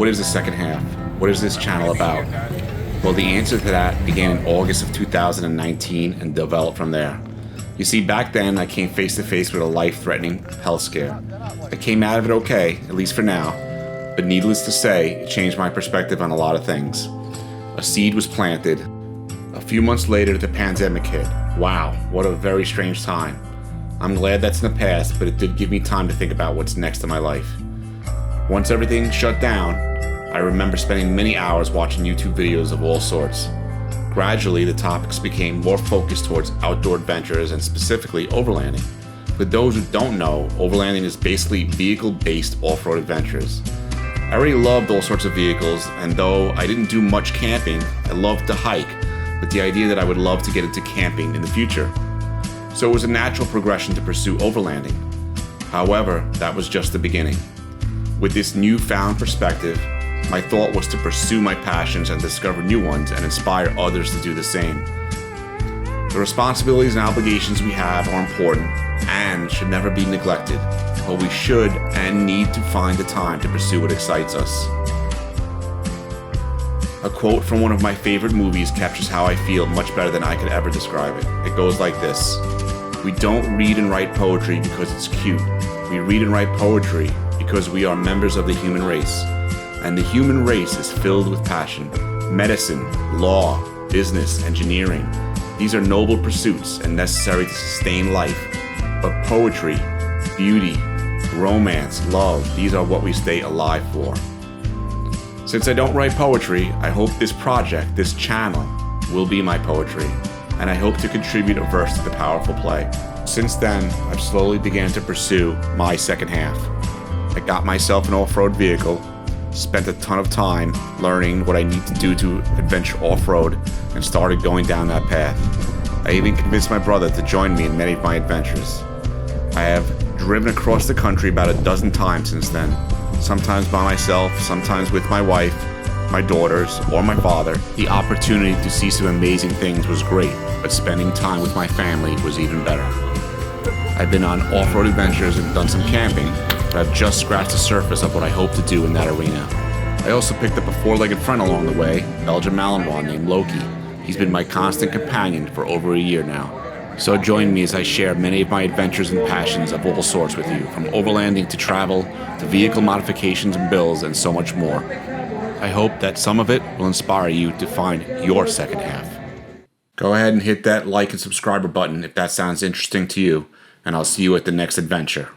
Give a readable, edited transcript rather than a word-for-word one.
what is the second half? What is this channel about? Well, the answer to that began in August of 2019 and developed from there. You see, back then I came face to face with a life-threatening health scare. I came out of it okay, at least for now, but needless to say, it changed my perspective on a lot of things. A seed was planted. A few months later, the pandemic hit. Wow, what a very strange time. I'm glad that's in the past, but it did give me time to think about what's next in my life. Once everything shut down, I remember spending many hours watching YouTube videos of all sorts. Gradually, the topics became more focused towards outdoor adventures and specifically overlanding. For those who don't know, overlanding is basically vehicle-based off-road adventures. I already loved all sorts of vehicles, and though I didn't do much camping, I loved to hike, with the idea that I would love to get into camping in the future. So it was a natural progression to pursue overlanding. However, that was just the beginning. With this newfound perspective, my thought was to pursue my passions and discover new ones and inspire others to do the same. The responsibilities and obligations we have are important and should never be neglected, but we should and need to find the time to pursue what excites us. A quote from one of my favorite movies captures how I feel much better than I could ever describe it. It goes like this: "We don't read and write poetry because it's cute. We read and write poetry because we are members of the human race. And the human race is filled with passion. Medicine, law, business, engineering. These are noble pursuits and necessary to sustain life. But poetry, beauty, romance, love, these are what we stay alive for." Since I don't write poetry, I hope this project, this channel, will be my poetry, and I hope to contribute a verse to the powerful play. Since then, I've slowly began to pursue my second half. I got myself an off-road vehicle, spent a ton of time learning what I need to do to adventure off-road, and started going down that path. I even convinced my brother to join me in many of my adventures. I have driven across the country about a dozen times since then, sometimes by myself, sometimes with my wife, my daughters, or my father. The opportunity to see some amazing things was great, but spending time with my family was even better. I've been on off-road adventures and done some camping, but I've just scratched the surface of what I hope to do in that arena. I also picked up a four-legged friend along the way, Belgian Malinois named Loki. He's been my constant companion for over a year now. So join me as I share many of my adventures and passions of all sorts with you, from overlanding to travel, to vehicle modifications and builds, and so much more. I hope that some of it will inspire you to find your second half. Go ahead and hit that like and subscriber button if that sounds interesting to you, and I'll see you at the next adventure.